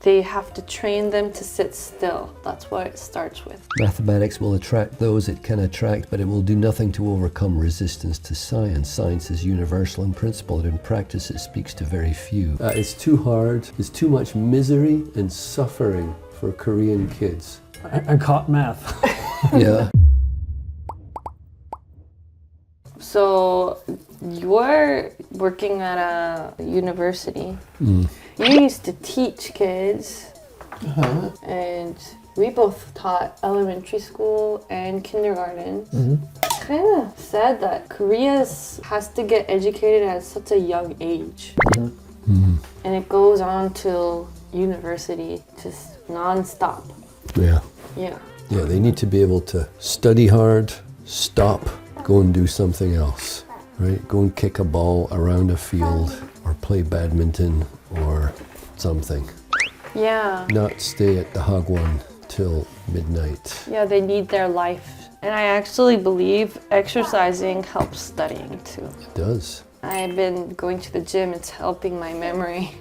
They have to train them to sit still. That's what it starts with. Mathematics will attract those it can attract, but it will do nothing to overcome resistance to science. Science is universal in principle, and in practice it speaks to very few. It's too hard. There's too much misery and suffering for Korean kids. I caught math. Yeah. So you're working at a university. You used to teach kids, and we both taught elementary school and kindergarten. Kind of sad that Korea has to get educated at such a young age. And it goes on till university, just non-stop. Yeah. Yeah. Yeah, they need to be able to study hard, stop, go and do something else, right? Go and kick a ball around a field or play badminton or something. Yeah. Not stay at the Hagwon till midnight. Yeah, they need their life. And I actually believe exercising helps studying too. It does. I've been going to the gym, it's helping my memory.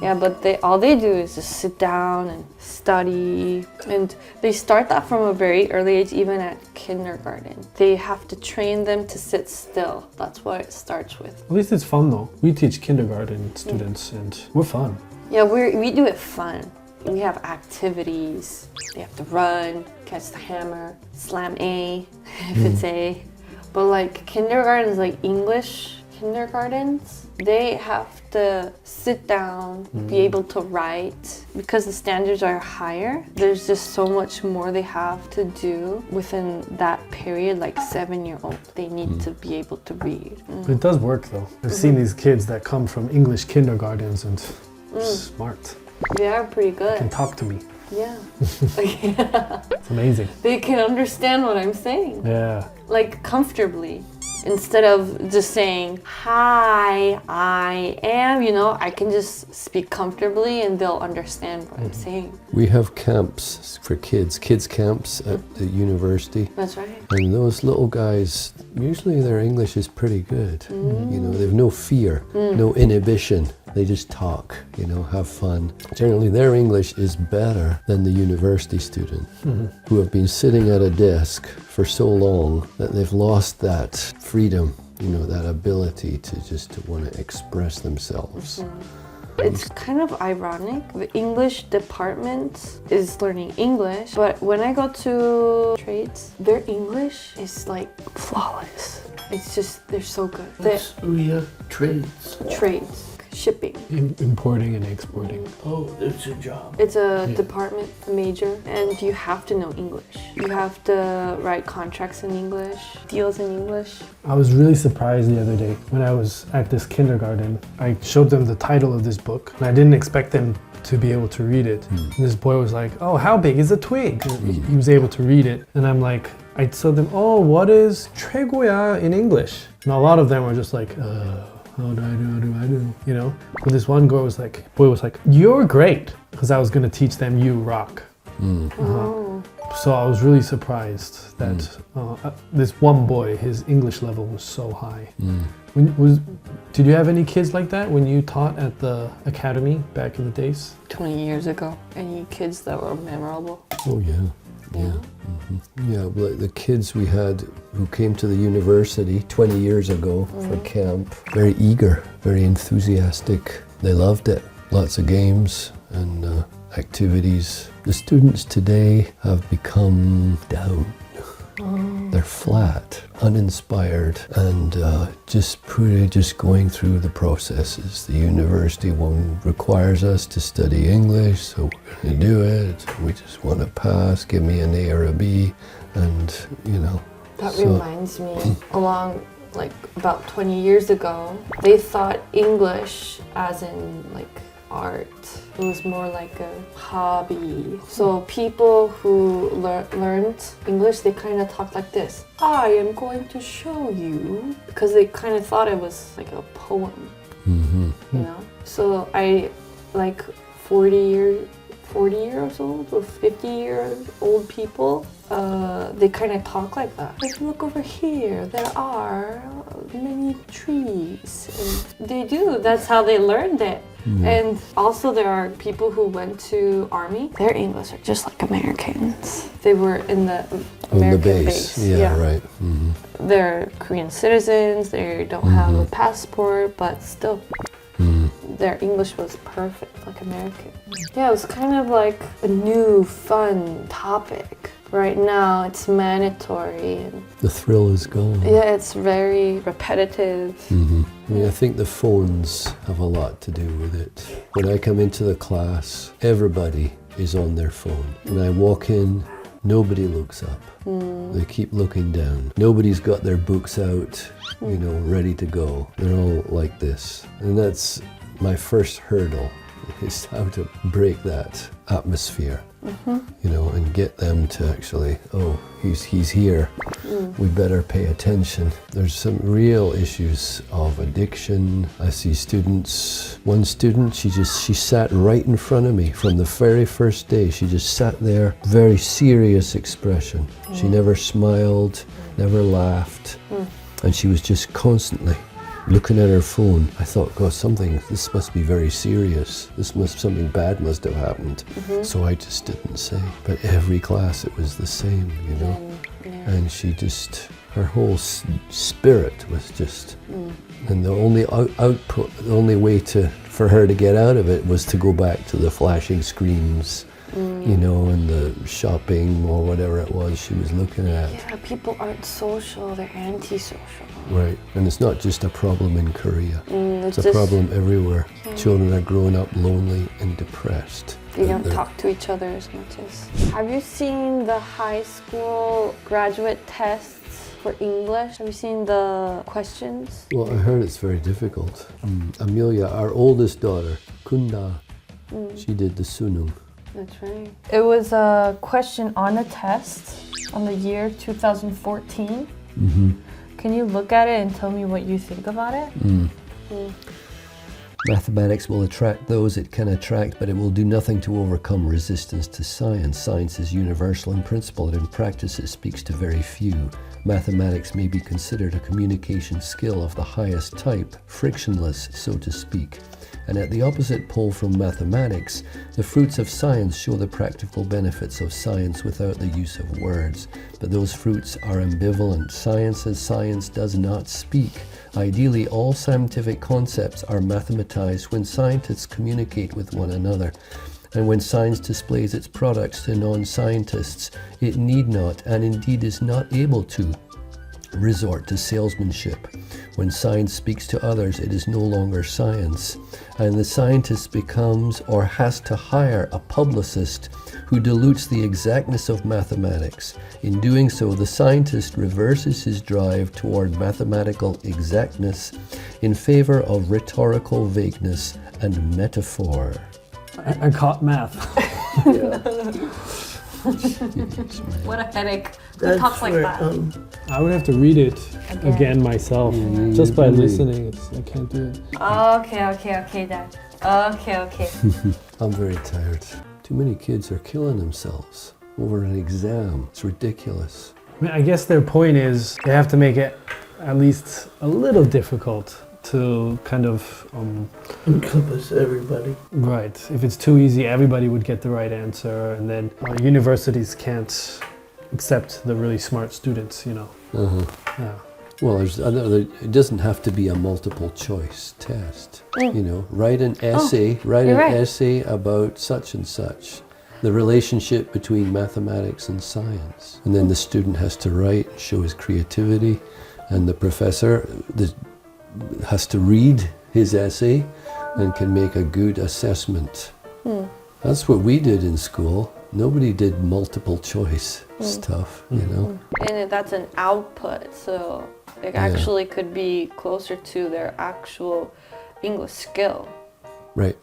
Yeah, but all they do is just sit down and study. And they start that from a very early age, even at kindergarten. They have to train them to sit still. That's what it starts with. At least it's fun though. We teach kindergarten students and we're fun. Yeah, we do it fun. We have activities. They have to run, catch the hammer, slam A if it's A. But like kindergartens, like English kindergartens, they have to sit down, be able to write. Because the standards are higher, there's just so much more they have to do within that period, like 7-year-old. They need to be able to read. But it does work though. I've seen these kids that come from English kindergartens and smart. They are pretty Can good. talk to me. Yeah. Yeah. It's amazing. They can understand what I'm saying. Yeah. Like comfortably. Instead of just saying, hi, I am, I can just speak comfortably and they'll understand what I'm saying. We have camps for kids camps at the university. That's right. And those little guys, usually their English is pretty good. They have no fear, no inhibition. They just talk, have fun. Generally, their English is better than the university student who have been sitting at a desk for so long that they've lost that freedom, that ability to want to express themselves. It's kind of ironic. The English department is learning English, but when I go to trades, their English is like flawless. It's just, they're so good. Trades. Trades. Shipping. Importing and exporting. Oh, it's a job. It's a department major, and you have to know English. You have to write contracts in English, deals in English. I was really surprised the other day when I was at this kindergarten. I showed them the title of this book, and I didn't expect them to be able to read it. And this boy was like, "Oh, how big is a twig?" He was able to read it, and I'm like, I told them, "Oh, what is 최고야 in English?" And a lot of them were just like, how do I do? But this one boy was like, "You're great," because I was gonna teach them "You rock." So I was really surprised that this one boy, his English level was so high. Did you have any kids like that when you taught at the academy back in the days? 20 years ago. Any kids that were memorable? Oh, yeah. Yeah, like the kids we had who came to the university 20 years ago for camp, very eager, very enthusiastic. They loved it. Lots of games and activities. The students today have become down. They're flat, uninspired, and just going through the processes. The university requires us to study English, so we're going to do it. We just want to pass, give me an A or a B, and That reminds me, about 20 years ago, they thought English as in art. It was more like a hobby. So people who learned English, they kind of talked like this. I am going to show you. Because they kind of thought it was like a poem. So I, 40 years old or 50-year-old people, they kind of talk like that. Like, look over here, there are many trees. And they do, that's how they learned it. And also there are people who went to army. Their English are just like Americans. They were in the On the American base. Yeah, right. They're Korean citizens. They don't have a passport, but still their English was perfect, like American. Yeah, it was kind of like a new, fun topic. Right now, it's mandatory. And The thrill is gone. yeah, it's very repetitive. I mean, I think the phones have a lot to do with it. When I come into the class, everybody is on their phone. When I walk in, nobody looks up. They keep looking down. Nobody's got their books out, you know, ready to go. They're all like this. And that's my first hurdle, is how to break that atmosphere. You know, and get them to actually, oh, he's here. We better pay attention. There's some real issues of addiction. I see students. One student, she sat right in front of me from the very first day. She just sat there, very serious expression. She never smiled, never laughed, and she was just constantly looking at her phone. I thought, God, this must be very serious. Something bad must have happened. So I just didn't say. But every class it was the same, you know. And she just, her whole spirit was just, and the only output, the only way for her to get out of it was to go back to the flashing screens, you know, and the shopping or whatever it was she was looking at. Yeah, people aren't social, they're antisocial. Right, and it's not just a problem in Korea. It's a just- problem everywhere. Children are growing up lonely and depressed. They don't They're- talk to each other as much as. Have you seen the high school graduate tests for English? Have you seen the questions? Well, I heard it's very difficult. Amelia, our oldest daughter, Kunda, she did the Suning. That's right. It was a question on a test on the year 2014. Can you look at it and tell me what you think about it? Mathematics will attract those it can attract, but it will do nothing to overcome resistance to science. Science is universal in principle, and in practice it speaks to very few. Mathematics may be considered a communication skill of the highest type, frictionless, so to speak. And at the opposite pole from mathematics, the fruits of science show the practical benefits of science without the use of words. But those fruits are ambivalent. Science as science does not speak. Ideally, all scientific concepts are mathematized when scientists communicate with one another. And when science displays its products to non-scientists, it need not, and indeed is not able to, resort to salesmanship. When science speaks to others, it is no longer science. And the scientist becomes or has to hire a publicist who dilutes the exactness of mathematics. In doing so, the scientist reverses his drive toward mathematical exactness in favor of rhetorical vagueness and metaphor. I caught math. What a headache. Who That's talks like where, that? I would have to read it again myself. Just by really? listening, I can't do it. Okay, Dad. Okay. I'm very tired. Too many kids are killing themselves over an exam. It's ridiculous. I mean, I guess their point is they have to make it at least a little difficult to kind of, encompass everybody. right. If it's too easy, everybody would get the right answer, and then universities can't accept the really smart students, you know. Yeah. Well, it doesn't have to be a multiple choice test. You know, write an essay, you're right. essay about such and such. The relationship between mathematics and science. And then the student has to write, show his creativity, and the professor has to read his essay and can make a good assessment. That's what we did in school. Nobody did multiple choice stuff, you know. And that's an output, so it actually could be closer to their actual English skill Right.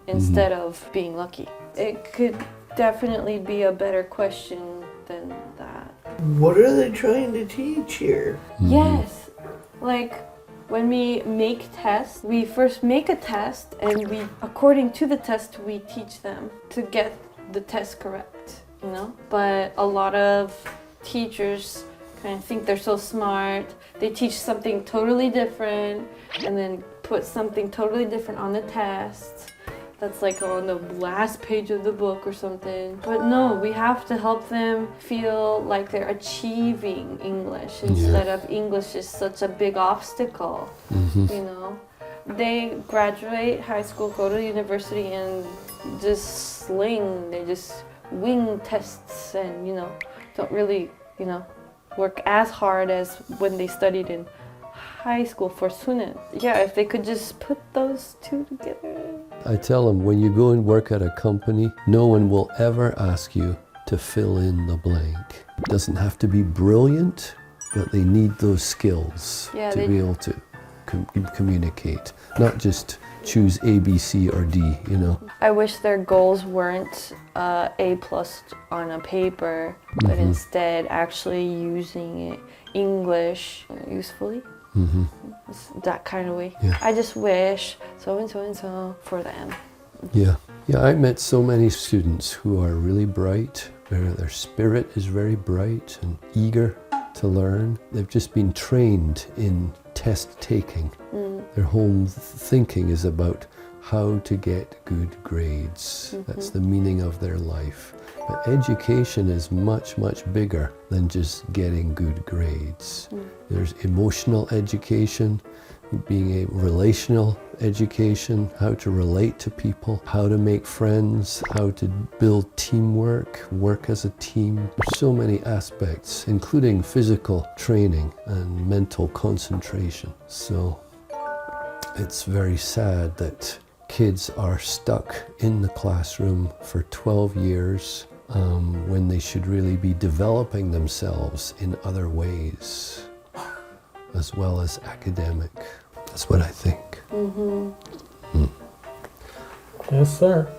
instead of being lucky. It could definitely be a better question than that. What are they trying to teach here? Yes, like when we make tests, we first make a test and according to the test, we teach them to get the test correct, you know? But a lot of teachers kind of think they're so smart. They teach something totally different and then put something totally different on the test. that's like on the last page of the book or something. But no, we have to help them feel like they're achieving English instead of English is such a big obstacle, you know? They graduate high school, go to university and just sling, they just wing tests and, you know, don't really, you know, work as hard as when they studied in high school for su능. Yeah, if they could just put those two together. I tell them, when you go and work at a company, no one will ever ask you to fill in the blank. It doesn't have to be brilliant, but they need those skills Yeah, to they- be able to communicate, not just choose A, B, C, or D, you know. I wish their goals weren't A+ on a paper, but instead actually using it, English usefully. It's that kind of way. Yeah. I just wish so and so and so for them. Yeah. Yeah, I met so many students who are really bright. Their spirit is very bright and eager to learn. They've just been trained in test taking. Their whole thinking is about how to get good grades. That's the meaning of their life. But education is much, much bigger than just getting good grades. There's emotional education, being a relational education, how to relate to people, how to make friends, how to build teamwork, work as a team. There's so many aspects, including physical training and mental concentration. So it's very sad that kids are stuck in the classroom for 12 years when they should really be developing themselves in other ways, as well as academic. That's what I think. Yes, sir.